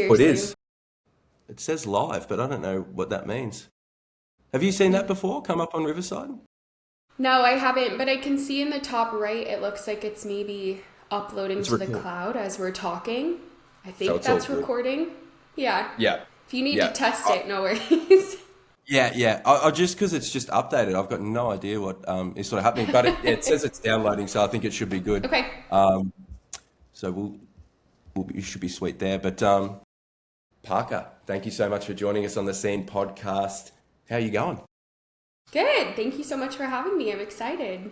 Oh, it Seriously. is. It says live, but I don't know what that means. Have you seen that before come up on Riverside? No, I haven't, but I can see in the top right, it looks like it's maybe uploading It's to the record. cloud as we're talking. I So think it's all that's good. recording. Yeah. Yeah. If you need to Yeah. test I, it, no worries. yeah. I just because it's just updated, I've got no idea what is sort of happening. But it says it's downloading, so I think it should be good. Okay. Um, so you should be sweet there. But Parker, thank you so much for joining us on the Scene podcast. How are you going? Good. Thank you so much for having me. I'm excited.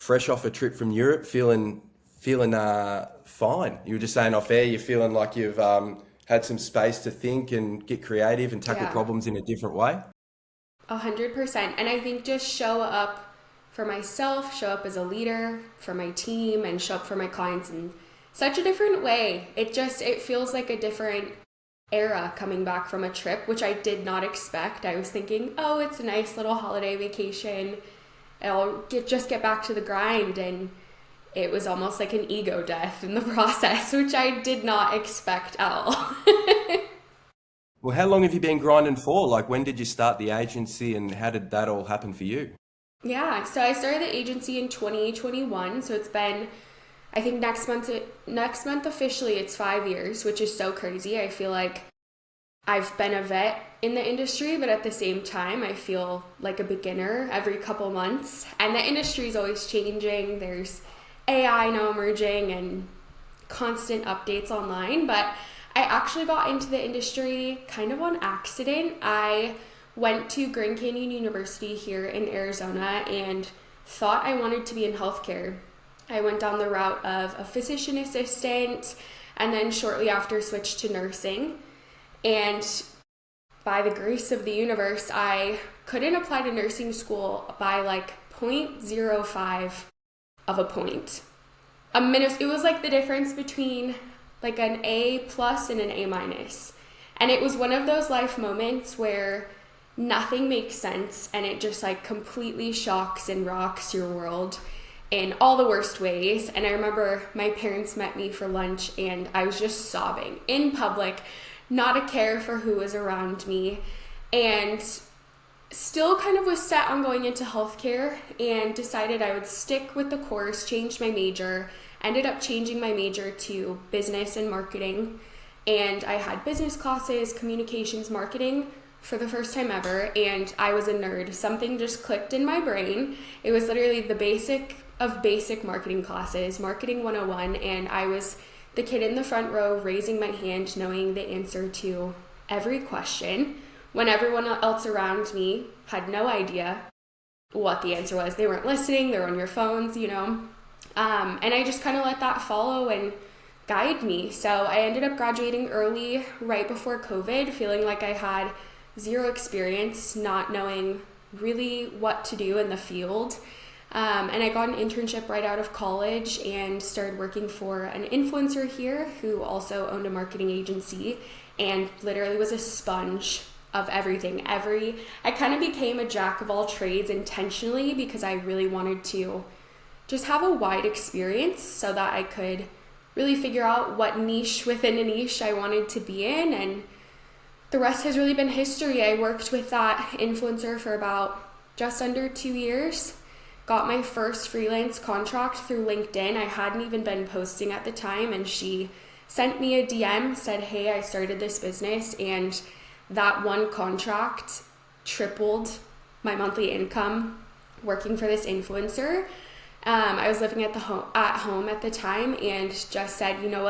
Fresh off a trip from Europe, feeling fine. You were just saying off air, you're feeling like you've had some space to think and get creative and tackle Yeah. problems in a different way. 100%. And I think just show up for myself, show up as a leader for my team, and show up for my clients in such a different way. It feels like a different era coming back from a trip, which I did not expect. I was thinking, oh, it's a nice little holiday vacation. Just get back to the grind, and it was almost like an ego death in the process, which I did not expect at all. Well, how long have you been grinding for? Like, when did you start the agency and how did that all happen for you? Yeah, so I started the agency in 2021, so it's been I think next month officially it's 5 years, which is so crazy. I feel like I've been a vet in the industry, but at the same time, I feel like a beginner every couple months. And the industry is always changing. There's AI now emerging and constant updates online. But I actually got into the industry kind of on accident. I went to Grand Canyon University here in Arizona and thought I wanted to be in healthcare. I went down the route of a physician assistant and then shortly after switched to nursing. And by the grace of the universe, I couldn't apply to nursing school by like zero point zero 0.05 of a point. It was like the difference between like an A plus and an A minus. And it was one of those life moments where nothing makes sense and it just like completely shocks and rocks your world in all the worst ways. And I remember my parents met me for lunch and I was just sobbing in public, not a care for who was around me, and still kind of was set on going into healthcare and decided I would stick with the course, changed my major, ended up changing my major to business and marketing. And I had business classes, communications, marketing for the first time ever, and I was a nerd. Something just clicked in my brain. It was literally the basic of basic marketing classes, Marketing 101, and I was the kid in the front row raising my hand, knowing the answer to every question when everyone else around me had no idea what the answer was. They weren't listening, they were on your phones. And I just kind of let that follow and guide me. So I ended up graduating early, right before COVID, feeling like I had zero experience, not knowing really what to do in the field. And I got an internship right out of college and started working for an influencer here who also owned a marketing agency and literally was a sponge of everything. I kind of became a jack of all trades intentionally because I really wanted to just have a wide experience so that I could really figure out what niche within a niche I wanted to be in. And the rest has really been history. I worked with that influencer for about just under 2 years. Got my first freelance contract through LinkedIn. I hadn't even been posting at the time, and she sent me a DM, said, hey, I started this business, and that one contract tripled my monthly income working for this influencer. I was living at home at the time and just said, you know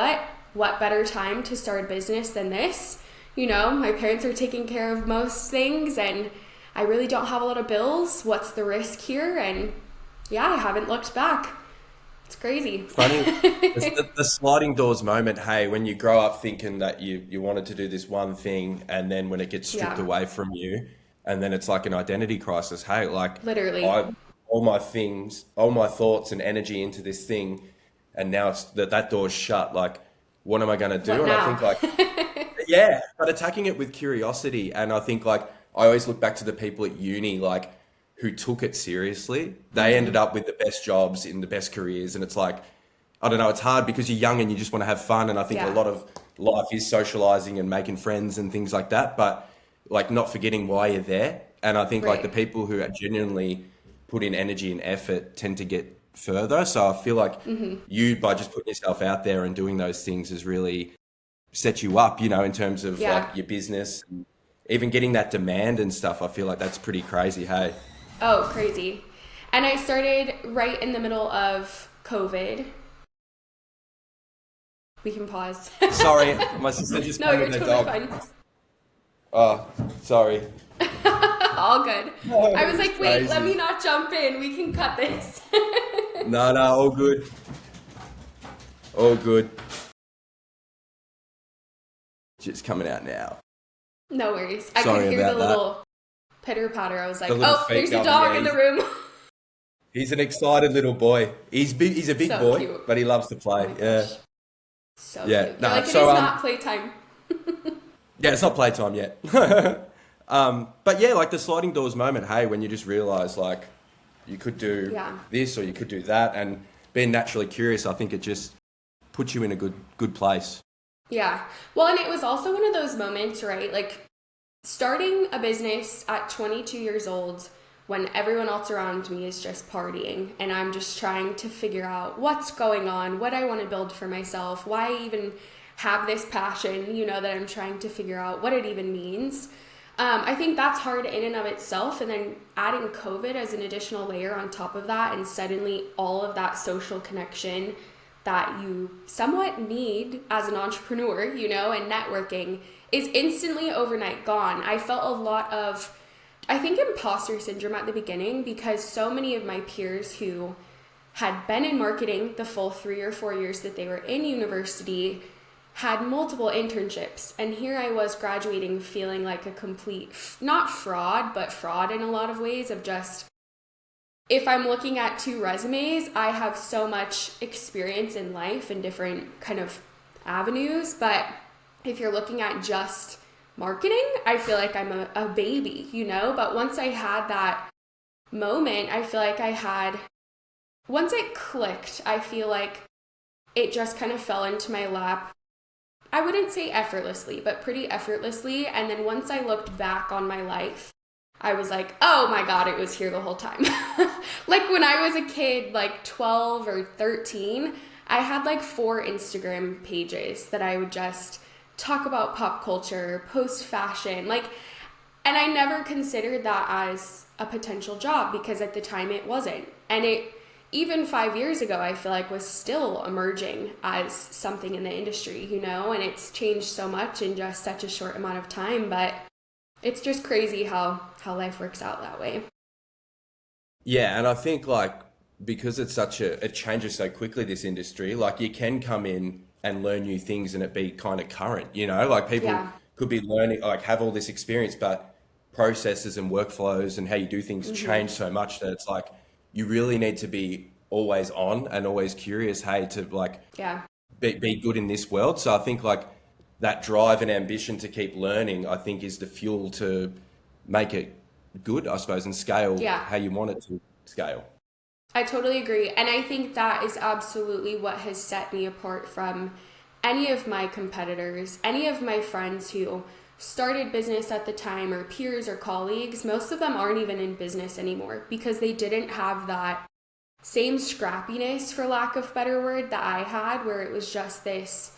what better time to start a business than this? My parents are taking care of most things and I really don't have a lot of bills. What's the risk here? And yeah, I haven't looked back. It's crazy. Funny, the sliding doors moment, hey, when you grow up thinking that you wanted to do this one thing, and then when it gets stripped Yeah, away from you, and then it's like an identity crisis. Hey, like literally. I all my things, all my thoughts and energy into this thing, and now it's that door's shut. Like, what am I going to do? What And I now? think like, yeah, but attacking it with curiosity, and I think like I always look back to the people at uni, like who took it seriously. They ended up with the best jobs in the best careers, and it's like I don't know, it's hard because you're young and you just want to have fun. And I think a Yeah. lot of life is socializing and making friends and things like that, but like not forgetting why you're there. And I think like the Right. people who are genuinely put in energy and effort tend to get further. So I feel like you, by just putting yourself out there and doing those things, has really set you up, in terms of like Yeah. your business, and even getting that demand and stuff. I feel like that's pretty crazy. Hey, Oh, crazy. And I started right in the middle of COVID. We can pause. sorry, my sister just No, came you're with her totally dog. fine. Oh, sorry. All good. Oh, I was it's like, wait, let me crazy. not jump in. We can cut this. No, no, all good. All good. Just coming out now. No worries. I could Sorry hear the about that. little pitter patter. I was The like, little oh, feet there's a going. dog Yeah, in the he's room. he's an excited little boy. He's big. He's a big So boy, cute. but he loves to Oh play. my Yeah, gosh. So yeah. cute. You're Nah. like, it So is not playtime. yeah, it's not playtime yet. But yeah, like the sliding doors moment. Hey, when you just realize like you could do Yeah. this or you could do that, and being naturally curious, I think it just puts you in a good place. Yeah. Well, and it was also one of those moments, right? Like starting a business at 22 years old when everyone else around me is just partying and I'm just trying to figure out what's going on, what I want to build for myself, why I even have this passion, that I'm trying to figure out what it even means. I think that's hard in and of itself. And then adding COVID as an additional layer on top of that, and suddenly all of that social connection that you somewhat need as an entrepreneur, and networking is instantly overnight gone. I felt a lot of, I think, imposter syndrome at the beginning because so many of my peers who had been in marketing the full 3 or 4 years that they were in university had multiple internships. And here I was graduating feeling like a complete, not fraud, but fraud in a lot of ways of just, if I'm looking at two resumes, I have so much experience in life in different kind of avenues. But if you're looking at just marketing, I feel like I'm a baby, But once I had that moment, I feel like once it clicked, I feel like it just kind of fell into my lap. I wouldn't say effortlessly, but pretty effortlessly. And then once I looked back on my life, I was like, oh my God, it was here the whole time. Like when I was a kid, like 12 or 13, I had like 4 Instagram pages that I would just talk about pop culture, post fashion, and I never considered that as a potential job because at the time it wasn't. And it, even 5 years ago, I feel like was still emerging as something in the industry, and it's changed so much in just such a short amount of time. But it's just crazy how life works out that way. Yeah, and I think like because it's such it changes so quickly, this industry, like you can come in and learn new things and it be kind of current, like people Yeah. could be learning, like have all this experience, but processes and workflows and how you do things Mm-hmm. change so much that it's like you really need to be always on and always curious, hey, to like Yeah. be good in this world. So I think like that drive and ambition to keep learning, I think is the fuel to make it good, I suppose, and scale Yeah. how you want it to scale. I totally agree. And I think that is absolutely what has set me apart from any of my competitors, any of my friends who started business at the time, or peers or colleagues. Most of them aren't even in business anymore because they didn't have that same scrappiness, for lack of better word, that I had, where it was just this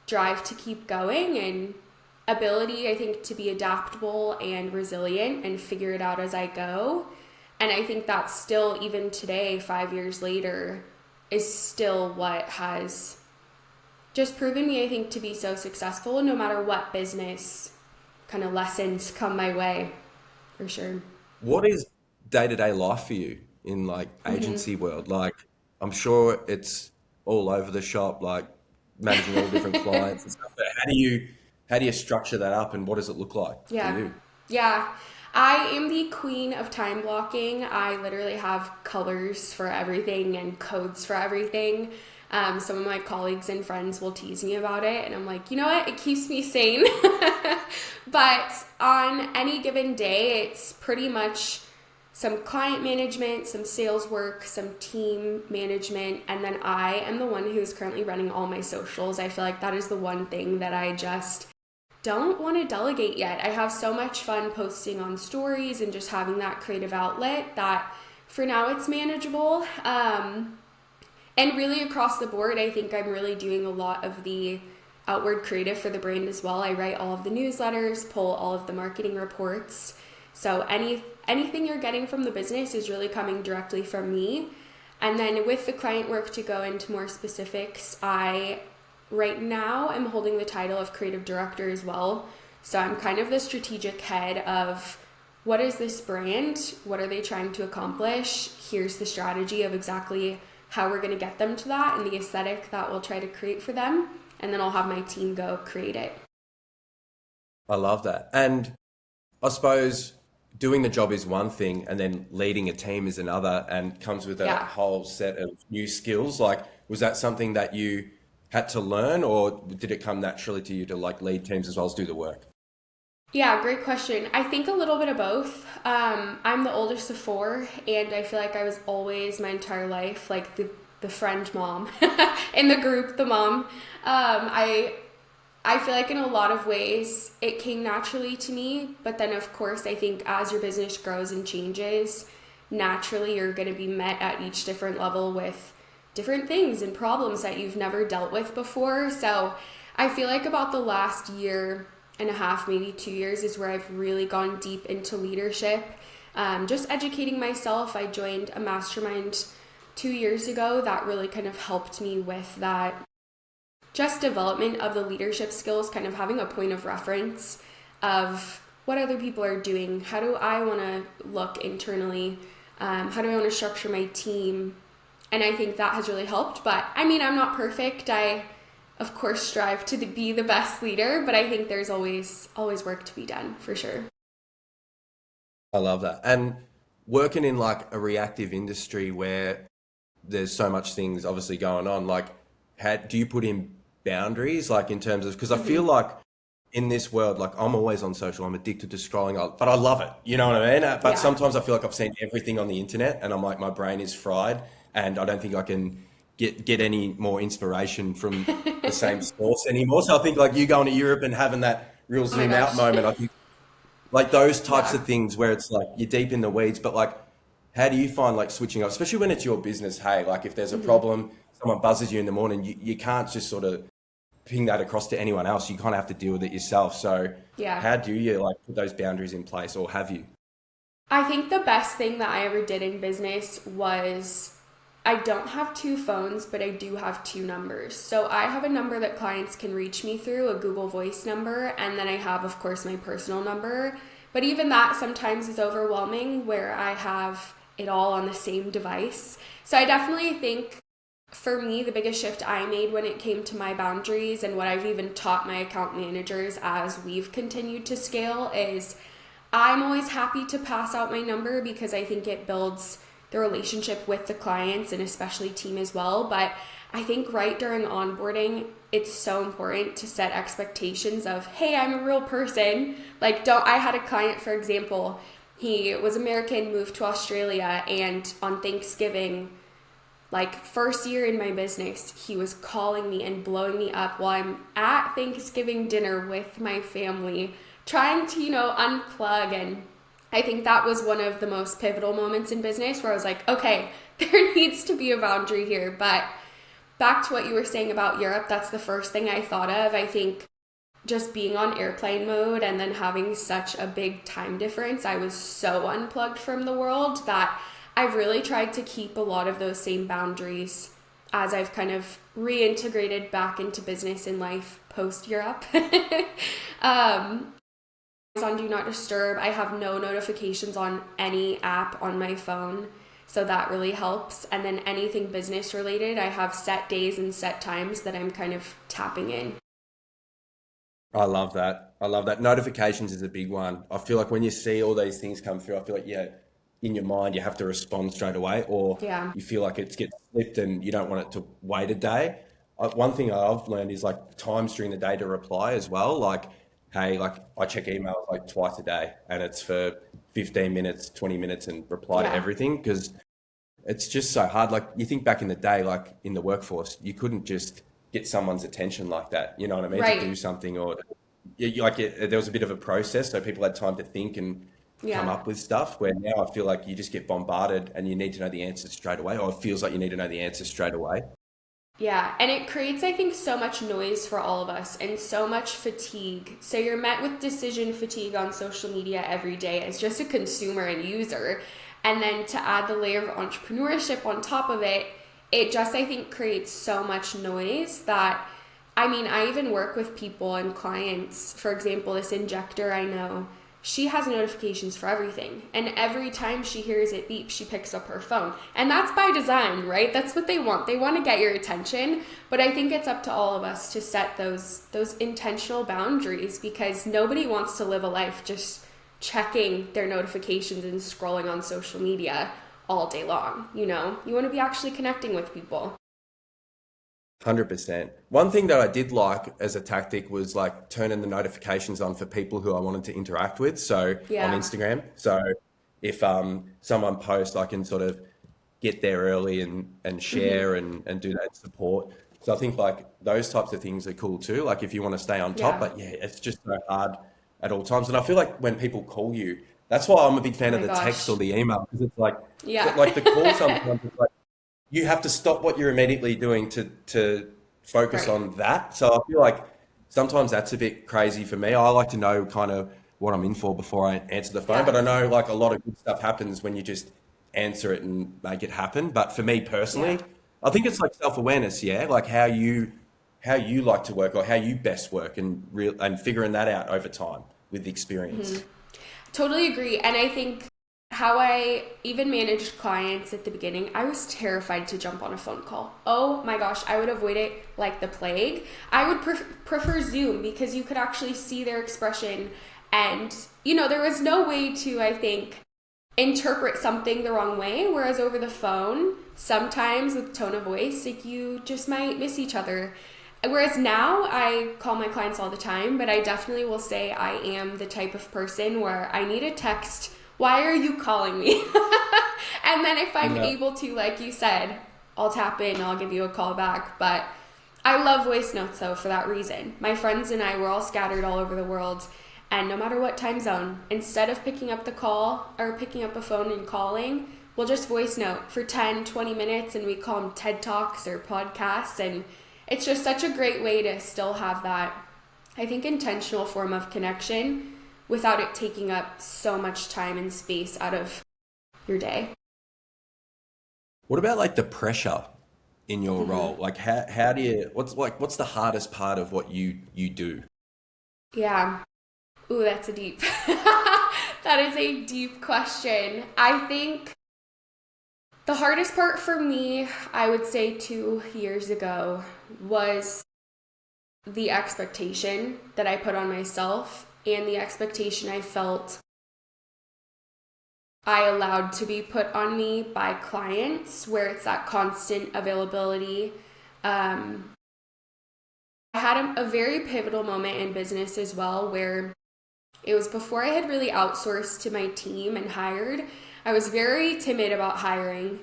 drive to keep going and ability, I think, to be adaptable and resilient and figure it out as I go. And I think that's still, even today, 5 years later, is still what has just proven me, I think, to be so successful no matter what business kind of lessons come my way, for sure. What is day to day life for you in like Hmm. agency world? Like, I'm sure it's all over the shop, like managing all different clients and stuff. But how do you structure that up, and what does it look like for Yeah. you? Yeah. I am the queen of time blocking. I literally have colors for everything and codes for everything. Some of my colleagues and friends will tease me about it, and I'm like, you know what? It keeps me sane. But on any given day, it's pretty much some client management, some sales work, some team management, and then I am the one who's currently running all my socials. I feel like that is the one thing that I just don't want to delegate yet. I have so much fun posting on stories and just having that creative outlet that for now it's manageable. And really across the board, I think I'm really doing a lot of the outward creative for the brand as well. I write all of the newsletters, pull all of the marketing reports. So anything you're getting from the business is really coming directly from me. And then with the client work, to go into more specifics, I right now I'm holding the title of creative director as well. So I'm kind of the strategic head of what is this brand? What are they trying to accomplish? Here's the strategy of exactly how we're going to get them to that and the aesthetic that we'll try to create for them. And then I'll have my team go create it. I love that. And I suppose doing the job is one thing, and then leading a team is another, and comes with a Yeah. whole set of new skills. Like, was that something that you had to learn, or did it come naturally to you to like lead teams as well as do the work? Yeah, great question. I think a little bit of both. I'm the oldest of four, and I feel like I was always my entire life like the friend mom in the group, the mom. I feel like in a lot of ways it came naturally to me, but then of course I think as your business grows and changes, naturally you're going to be met at each different level with different things and problems that you've never dealt with before. So I feel like about the last year and a half, maybe 2 years, is where I've really gone deep into leadership, just educating myself. I joined a mastermind 2 years ago that really kind of helped me with that just development of the leadership skills, kind of having a point of reference of what other people are doing. How do I want to look internally? How do I want to structure my team? And I think that has really helped. But I mean, I'm not perfect. I, of course, strive to be the best leader, but I think there's always work to be done for sure. I love that. And working in like a reactive industry where there's so much things obviously going on, like how do you put in boundaries, like in terms of, because I feel like in this world, like I'm always on social, I'm addicted to scrolling, but I love it. You know what I mean? But Yeah. sometimes I feel like I've seen everything on the internet and I'm like, my brain is fried and I don't think I can get any more inspiration from the same source anymore. So I think like you going to Europe and having that real Oh my zoom out gosh. moment, I think like those types Yeah. of things where it's like you're deep in the weeds, but like how do you find like switching up, especially when it's your business? Hey, like if there's a problem, someone buzzes you in the morning, you can't just sort of ping that across to anyone else. You kind of have to deal with it yourself. So Yeah. how do you like put those boundaries in place, or have you? I think the best thing that I ever did in business was I don't have two phones, but I do have two numbers. So I have a number that clients can reach me through, a Google Voice number, and then I have, of course, my personal number. But even that sometimes is overwhelming where I have it all on the same device. So I definitely think for me, the biggest shift I made when it came to my boundaries and what I've even taught my account managers as we've continued to scale is I'm always happy to pass out my number because I think it builds the relationship with the clients and especially team as well. But I think right during onboarding, it's so important to set expectations of, hey, I'm a real person. Like, don't, I had a client, for example, he was American, moved to Australia, and on Thanksgiving, like first year in my business, he was calling me and blowing me up while I'm at Thanksgiving dinner with my family, trying to, unplug. And I think that was one of the most pivotal moments in business where I was like, okay, there needs to be a boundary here. But back to what you were saying about Europe, that's the first thing I thought of. I think just being on airplane mode and then having such a big time difference, I was so unplugged from the world that I've really tried to keep a lot of those same boundaries as I've kind of reintegrated back into business and life post Europe. On Do Not Disturb, I have no notifications on any app on my phone. So that really helps. And then anything business related, I have set days and set times that I'm kind of tapping in. I love that. I love that. Notifications is a big one. I feel like when you see all these things come through, I feel like, yeah, in your mind, you have to respond straight away, or Yeah. you feel like it's gets slipped and you don't want it to wait a day. One thing I've learned is like times during the day to reply as well. Like, hey, like I check emails like twice a day and it's for 15 minutes, 20 minutes and reply to Yeah. everything, because it's just so hard. Like you think back in the day, like in the workforce, you couldn't just get someone's attention like that. You know what I mean? To Right. do something, or there was a bit of a process, so people had time to think and come Yeah. up with stuff. Where now I feel like you just get bombarded and you need to know the answers straight away, or it feels like you need to know the answers straight away. Yeah, and it creates, I think, so much noise for all of us and so much fatigue. So you're met with decision fatigue on social media every day as just a consumer and user. And then to add the layer of entrepreneurship on top of it, it just, I think, creates so much noise that, I mean, I even work with people and clients. For example, this injector I know, she has notifications for everything. And every time she hears it beep, she picks up her phone. And that's by design, right? That's what they want. They want to get your attention. But I think it's up to all of us to set those intentional boundaries, because nobody wants to live a life just checking their notifications and scrolling on social media all day long. You know, you want to be actually connecting with people. 100%. One thing that I did like as a tactic was like turning the notifications on for people who I wanted to interact with. So on Yeah. Instagram. So if someone posts, I can sort of get there early and Hmm. share and do that support. So I think like those types of things are cool too. Like if you want to stay on top, Yeah. but yeah, it's just so hard at all times. And I feel like when people call you, that's why I'm a big Oh fan of my the text or gosh. the email, because it's like, Yeah. like the call sometimes it's like you have to stop what you're immediately doing to focus Right. on that. So I feel like sometimes that's a bit crazy for me. I like to know kind of what I'm in for before I answer the phone, Yeah. but I know like a lot of good stuff happens when you just answer it and make it happen. But for me Yeah. personally, I think it's like self-awareness, yeah, like how you like to work or how you best work and real and figuring that out over time with experience. Totally agree. And I think how I even managed clients at the beginning, I was terrified to jump on a phone call. Oh my gosh, I would avoid it like the plague. I would prefer Zoom because you could actually see their expression. And, you know, there was no way to, I think, interpret something the wrong way. Whereas over the phone, sometimes with tone of voice, like you just might miss each other. Whereas now I call my clients all the time, but I definitely will say I am the type of person where I need a text. Why are you calling me? And then if I'm Yeah. able to, like you said, I'll tap in, I'll give you a call back. But I love voice notes though for that reason. My friends and I were all scattered all over the world, and no matter what time zone, instead of picking up the call or picking up a phone and calling, we'll just voice note for 10, 20 minutes, and we call them TED Talks or podcasts. And it's just such a great way to still have that, I think, intentional form of connection without it taking up so much time and space out of your day. What about like the pressure in your role? Like how do you what's the hardest part of what you do? Yeah. Ooh, that's a deep. That is a deep question. I think the hardest part for me, I would say 2 years ago, was the expectation that I put on myself and the expectation I felt I allowed to be put on me by clients, where it's that constant availability. Um, I had a very pivotal moment in business as well, where it was before I had really outsourced to my team and hired. I was very timid about hiring,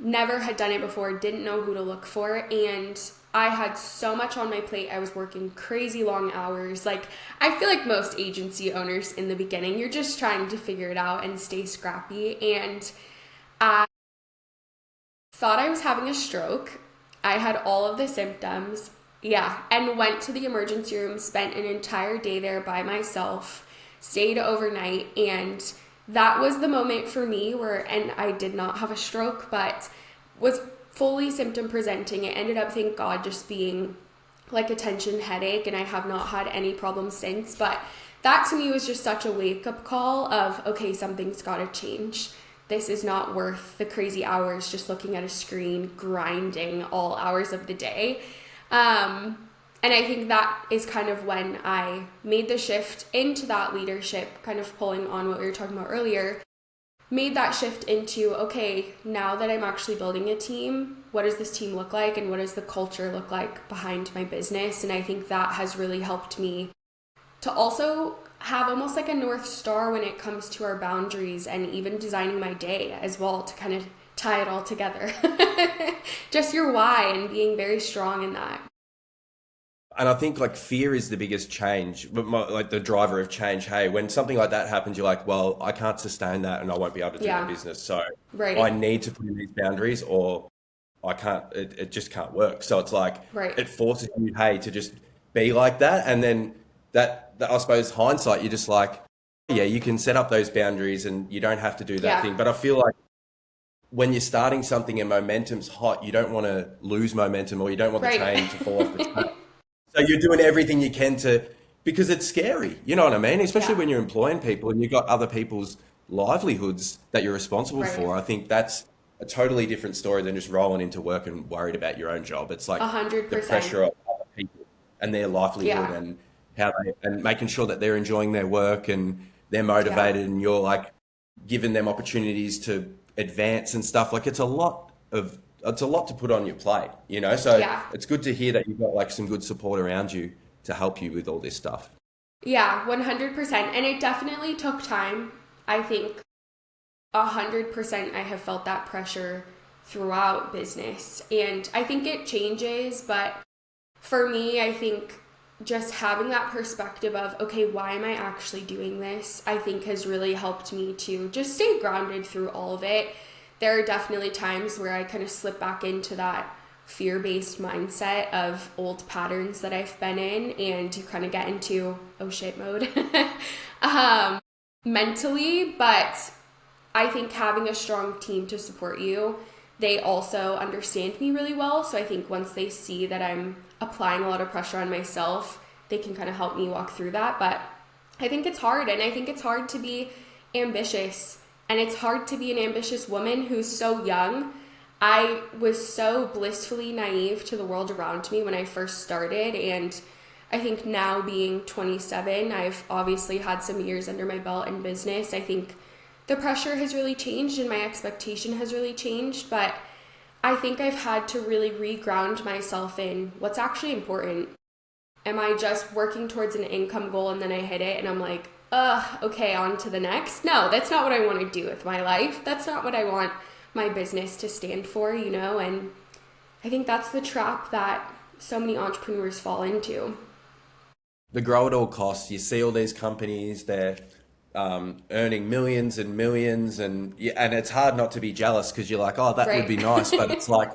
never had done it before, didn't know who to look for, and I had so much on my plate. I was working crazy long hours. Like, I feel like most agency owners in the beginning, you're just trying to figure it out and stay scrappy. And I thought I was having a stroke. I had all of the symptoms. Yeah, and went to the emergency room, spent an entire day there by myself, stayed overnight, and that was the moment for me where, and I did not have a stroke, but was fully symptom presenting. It ended up, thank God, just being like a tension headache, and I have not had any problems since. But that to me was just such a wake up call of, okay, something's got to change. This is not worth the crazy hours just looking at a screen, grinding all hours of the day. And I think that is kind of when I made the shift into that leadership, kind of pulling on what we were talking about earlier, made that shift into, okay, now that I'm actually building a team, what does this team look like and what does the culture look like behind my business? And I think that has really helped me to also have almost like a North Star when it comes to our boundaries and even designing my day as well to kind of tie it all together. Just your why and being very strong in that. And I think like fear is the biggest change, but like the driver of change. Hey, when something like that happens, you're like, well, I can't sustain that and I won't be able to do my Yeah, business. So I right, need to put in these boundaries or I can't, it just can't work. So it's like, right. it forces you, hey, to just be like that. And then that I suppose hindsight, you're just like, yeah, you can set up those boundaries and you don't have to do that Yeah, thing. But I feel like when you're starting something and momentum's hot, you don't want to lose momentum or you don't want the right. train to fall off the track. So you're doing everything you can to, because it's scary. You know what I mean? Especially Yeah, when you're employing people and you've got other people's livelihoods that you're responsible right. for. I think that's a totally different story than just rolling into work and worried about your own job. It's like A hundred the percent. pressure of other people and their livelihood Yeah, and how they, and making sure that they're enjoying their work and they're yeah, motivated and you're like giving them opportunities to advance and stuff. Like it's a lot to put on your plate, you know? So yeah. it's good to hear that you've got like some good support around you to help you with all this stuff. Yeah, 100%. And it definitely took time. I think 100% I have felt that pressure throughout business. And I think it changes, but for me, I think just having that perspective of, okay, why am I actually doing this? I think has really helped me to just stay grounded through all of it. There are definitely times where I kind of slip back into that fear based mindset of old patterns that I've been in, and you kind of get into oh shit mode um, mentally. But I think having a strong team to support you, they also understand me really well. So I think once they see that I'm applying a lot of pressure on myself, they can kind of help me walk through that. But I think it's hard, and I think it's hard to be ambitious, and it's hard to be an ambitious woman who's so young. I was so blissfully naive to the world around me when I first started, and I think now being 27, I've obviously had some years under my belt in business. I think the pressure has really changed and my expectation has really changed, but I think I've had to really reground myself in what's actually important. Am I just working towards an income goal and then I hit it and I'm like, okay, on to the next? No, that's not what I want to do with my life. That's not what I want my business to stand for, you know? And I think that's the trap that so many entrepreneurs fall into. The grow at all costs, you see all these companies, they're earning millions and millions, and yeah, and it's hard not to be jealous because you're like, oh, that would Right. be nice, but it's like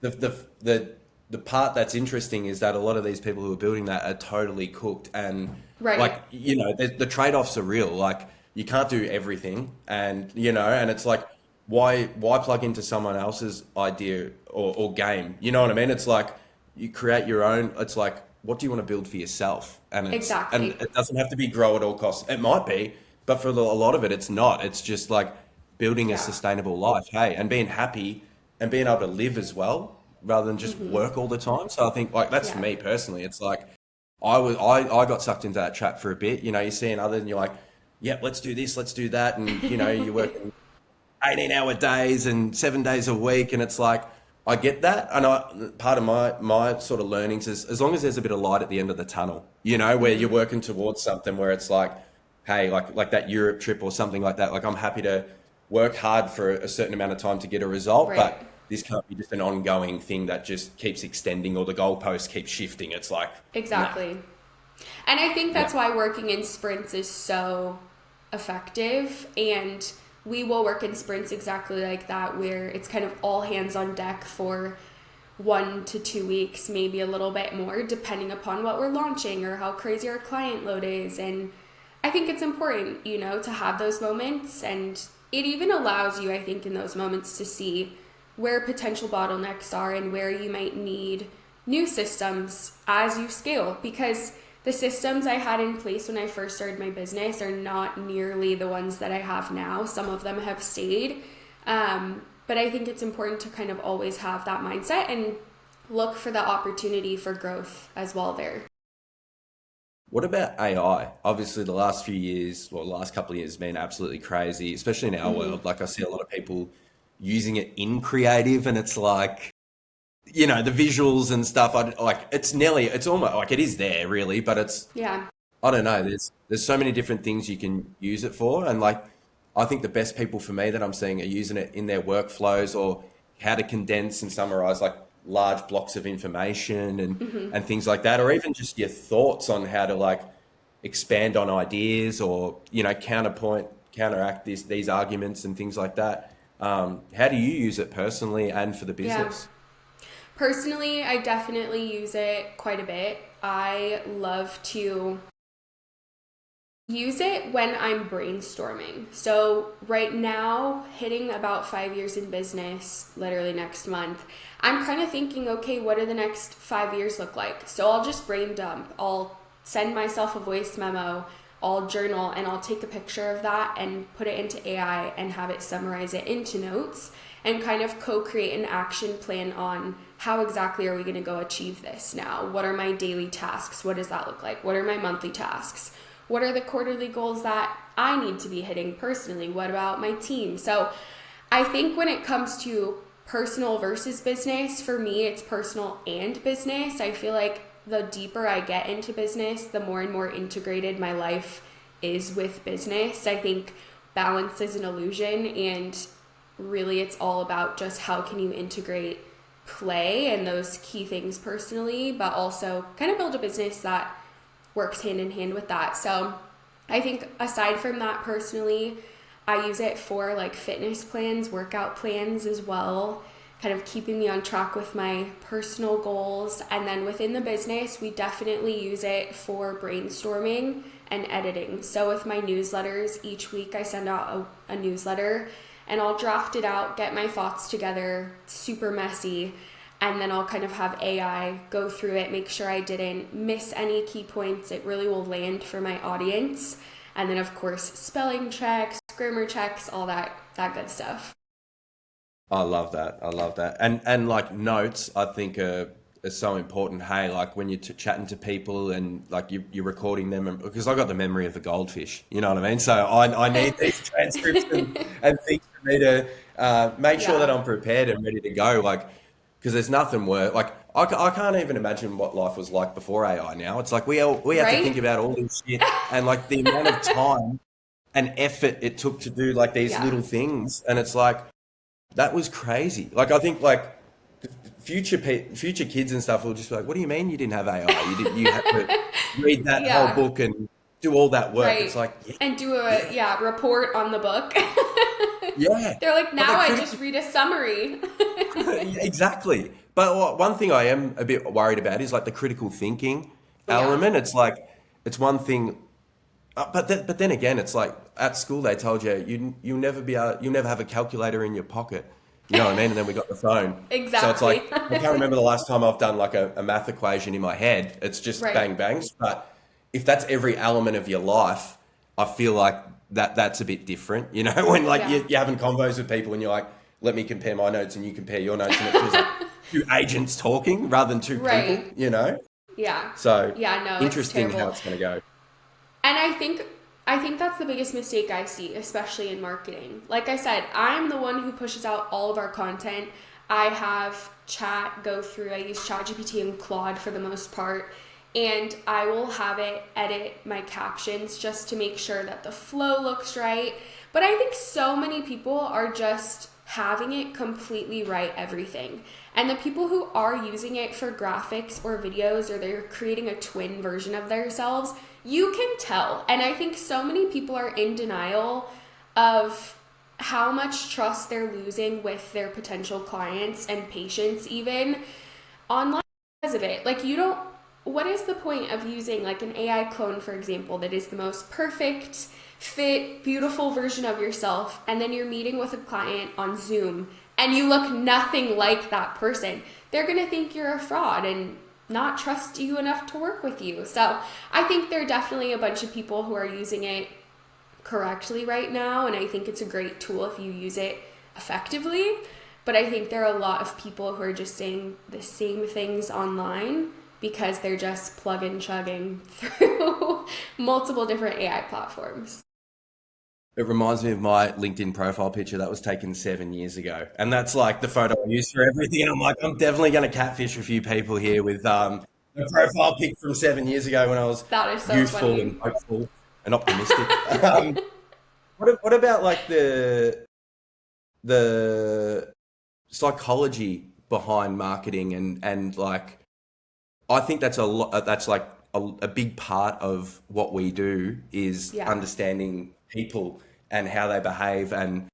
the the the the part that's interesting is that a lot of these people who are building that are totally cooked, and Right. like the trade-offs are real. Like you can't do everything, and and it's like why plug into someone else's idea or game? You know what I mean? It's like you create your own. It's like what do you want to build for yourself? And Exactly. it doesn't have to be grow at all costs. It might be, but for a lot of it, it's not. It's just like building a Yeah. sustainable life, hey, and being happy and being able to live as well rather than just Mm-hmm. work all the time. So I think like that's Yeah. me personally. It's like I got sucked into that trap for a bit. You see another and you're like, yep, let's do this, let's do that, and you're working 18-hour days and 7 days a week, and it's like I get that, and part of my sort of learnings is as long as there's a bit of light at the end of the tunnel, where you're Mm-hmm. working towards something where it's like, hey, like that Europe trip or something like that. Like I'm happy to work hard for a certain amount of time to get a result, Right. but this can't be just an ongoing thing that just keeps extending or the goalpost keeps shifting. It's like, nah, Exactly. And I think yeah, that's why working in sprints is so effective. And we will work in sprints exactly like that, where it's kind of all hands on deck for 1 to 2 weeks, maybe a little bit more, depending upon what we're launching or how crazy our client load is. And I think it's important, to have those moments. And it even allows you, I think, in those moments to see where potential bottlenecks are and where you might need new systems as you scale, because the systems I had in place when I first started my business are not nearly the ones that I have now. Some of them have stayed. But I think it's important to kind of always have that mindset and look for the opportunity for growth as well there. What about AI? Obviously, the last few years, well, last couple of years, has been absolutely crazy, especially in our Hmm. world. Like, I see a lot of people using it in creative, and it's like, the visuals and stuff. It's almost like it is there, really, but it's Yeah. I don't know. There's so many different things you can use it for, and like I think the best people for me that I'm seeing are using it in their workflows or how to condense and summarize like large blocks of information and things like that, or even just your thoughts on how to like expand on ideas or counterpoint, counteract these arguments and things like that. How do you use it personally and for the Yeah. business? Personally, I definitely use it quite a bit. I love to use it when I'm brainstorming. So, right now, hitting about 5 years in business, literally next month, I'm kind of thinking, okay, what do the next 5 years look like? So, I'll just brain dump. I'll send myself a voice memo, I'll journal, and I'll take a picture of that and put it into AI and have it summarize it into notes and kind of co create an action plan on how exactly are we going to go achieve this now? What are my daily tasks? What does that look like? What are my monthly tasks? What are the quarterly goals that I need to be hitting personally? What about my team? So I think when it comes to personal versus business, for me, it's personal and business. I feel like the deeper I get into business, the more and more integrated my life is with business. I think balance is an illusion, and really it's all about just how can you integrate play and those key things personally, but also kind of build a business that works hand in hand with that. So I think aside from that, personally, I use it for like fitness plans, workout plans as well, kind of keeping me on track with my personal goals. And then within the business, we definitely use it for brainstorming and editing. So with my newsletters, each week I send out a newsletter and I'll draft it out, get my thoughts together, super messy, and then I'll kind of have AI go through it, make sure I didn't miss any key points. It really will land for my audience. And then of course, spelling checks, grammar checks, all that good stuff. I love that. I love that. And like notes, I think are so important. Hey, like when you're chatting to people and like you're recording them, because I got the memory of the goldfish. You know what I mean? So I need these transcripts and things for me to make sure that Yeah. I'm prepared and ready to go. Like, because there's nothing worse. Like I can't even imagine what life was like before AI. Now it's like we have to think Right? about all this shit and like the amount of time and effort it took to do like these Yeah. little things, and it's like. That was crazy. Like I think like future kids and stuff will just be like, "What do you mean you didn't have AI? You had to read that whole Yeah. book and do all that work." It's Right. like, yeah, And do a, yeah, yeah, report on the book. yeah. They're like, But the now I critical, just read a summary. exactly. But one thing I am a bit worried about is like the critical thinking Yeah. element. It's like it's one thing. But then again, it's like at school they told you you'll never have a calculator in your pocket. You know what I mean? And then we got the phone. So it's like Exactly. I can't remember the last time I've done like a math equation in my head. It's just Right. bang bangs. But if that's every element of your life, I feel like that's a bit different. You know, when like Yeah. you're having convos with people and you're like, let me compare my notes and you compare your notes, and it feels like two agents talking rather than two people. Right. You know, Yeah. so Yeah, no, it's interesting how terrible. it's going to go. And I think that's the biggest mistake I see, especially in marketing. Like I said, I'm the one who pushes out all of our content. I have chat go through. I use ChatGPT and Claude for the most part, and I will have it edit my captions just to make sure that the flow looks right. But I think so many people are just having it completely right everything. And the people who are using it for graphics or videos, or they're creating a twin version of themselves, you can tell. And I think so many people are in denial of how much trust they're losing with their potential clients and patients, even online, because of it. Like, you don't, what is the point of using like an AI clone, for example, that is the most perfect, fit, beautiful version of yourself, and then you're meeting with a client on Zoom and you look nothing like that person? They're gonna think you're a fraud and not trust you enough to work with you. So I think there are definitely a bunch of people who are using it correctly right now, and I think it's a great tool if you use it effectively. But I think there are a lot of people who are just saying the same things online because they're just plug and chugging through multiple different AI platforms. It reminds me of my LinkedIn profile picture that was taken 7 years ago, and that's like the photo I use for everything. And I'm like, I'm definitely going to catfish a few people here with a profile pic from 7 years ago when I was That is so youthful funny. and hopeful and optimistic. What about like the psychology behind marketing and like I think that's a lot. That's like a big part of what we do is Yeah. understanding people and how they behave and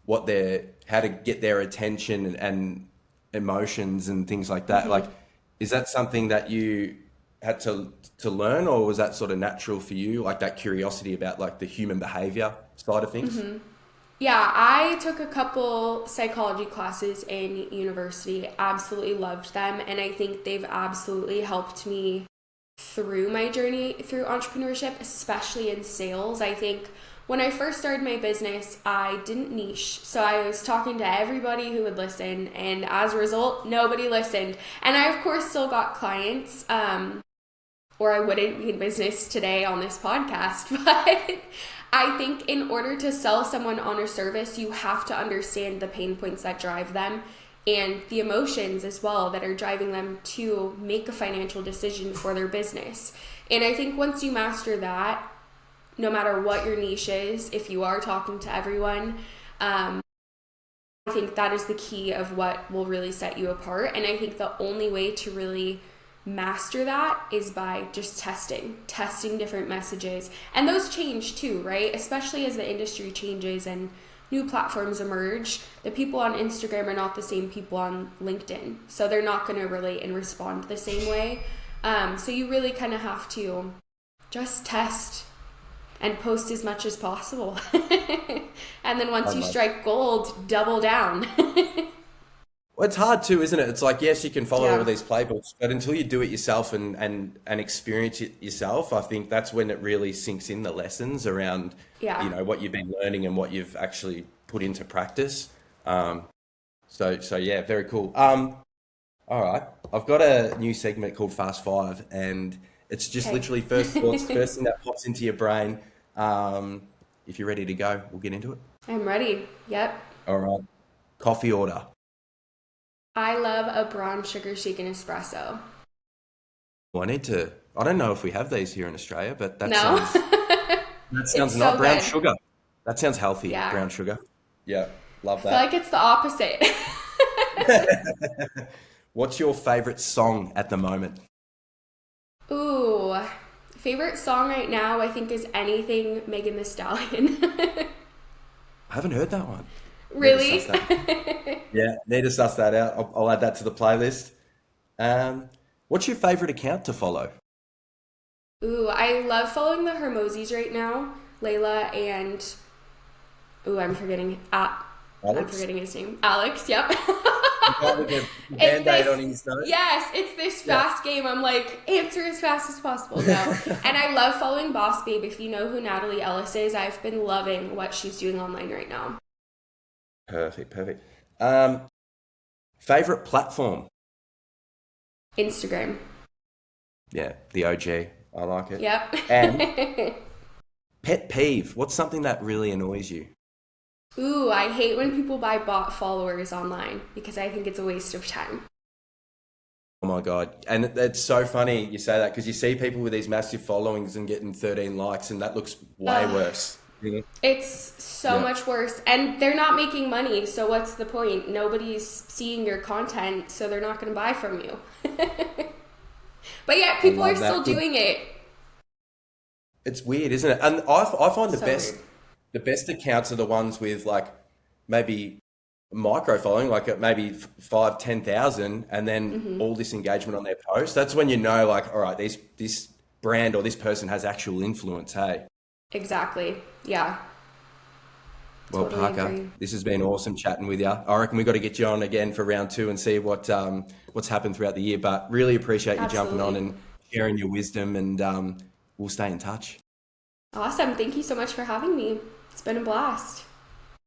what their how to get their attention and emotions and things like that. Like, is that something that you had to learn, or was that sort of natural for you? Like that curiosity about like the human behavior side of things. Yeah, I took a couple psychology classes in university, absolutely loved them, and I think they've absolutely helped me through my journey through entrepreneurship, especially in sales. I think when I first started my business, I didn't niche. So I was talking to everybody who would listen, and as a result, nobody listened. And I, of course, still got clients, or I wouldn't be in business today on this podcast. But I think in order to sell someone on a service, you have to understand the pain points that drive them and the emotions as well that are driving them to make a financial decision for their business. And I think once you master that, no matter what your niche is, if you are talking to everyone, I think that is the key of what will really set you apart. And I think the only way to really master that is by just testing different messages. And those change too, right? Especially as the industry changes and new platforms emerge. The people on Instagram are not the same people on LinkedIn. So they're not going to relate and respond the same way. So you really kind of have to just test and post as much as possible. And then I once you love. strike gold, double down. Well, it's hard too, isn't it? It's like, yes, you can follow all Yeah. these playbooks, but until you do it yourself and experience it yourself, I think that's when it really sinks in the lessons around, Yeah. what you've been learning and what you've actually put into practice. Um, so yeah, very cool. All right, I've got a new segment called Fast Five, and it's just Okay. literally first thoughts, first thing that pops into your brain. Um, if you're ready to go, we'll get into it. I'm ready. Yep. All right, coffee order. I love a brown sugar shaken espresso. Well, I need to. I don't know if we have these here in Australia, but that No? sounds that It's sounds not so brown good. sugar. That sounds healthy. Yeah. Brown sugar. Yeah, love I feel like that. it's the opposite. What's your favorite song at the moment? Ooh. Favorite song right now, I think, is anything Megan the Stallion. I haven't heard that one. Need to suss Really? that. Yeah, need to suss that out. I'll add that to the playlist. What's your favorite account to follow? Ooh, I love following the Hermosis right now. Layla and ooh, I'm Alex? forgetting his name. Alex, yep. The guy with the It's band-aid on this his nose? yes, it's this Yeah. fast game. I'm like, answer as fast as possible. No. And I love following Boss Babe. If you know who Natalie Ellis is, I've been loving what she's doing online right now. Perfect, perfect. Um, Favorite platform? Instagram. Yeah, the OG. I like it. Yep. And pet peeve. What's something that really annoys you? Ooh, I hate when people buy bot followers online because I think it's a waste of time. Oh my God. And it's so funny you say that because you see people with these massive followings and getting 13 likes, and that looks way Ugh. worse. Yeah. It's so Yeah. much worse. And they're not making money, so what's the point? Nobody's seeing your content, so they're not going to buy from you. But yeah, I people are love still that. doing it. It's weird, isn't it? And I find the So best weird. the best accounts are the ones with like maybe micro following, like at maybe 5, 10,000, and then all this engagement on their post. That's when you know, like, all right, this brand or this person has actual influence. Hey, Exactly. Yeah, well, totally Parker, agree. this has been awesome chatting with you. I reckon we got to get you on again for round two and see what's happened throughout the year. But really appreciate you jumping on Absolutely. and sharing your wisdom, and we'll stay in touch. Awesome. Thank you so much for having me. It's been a blast.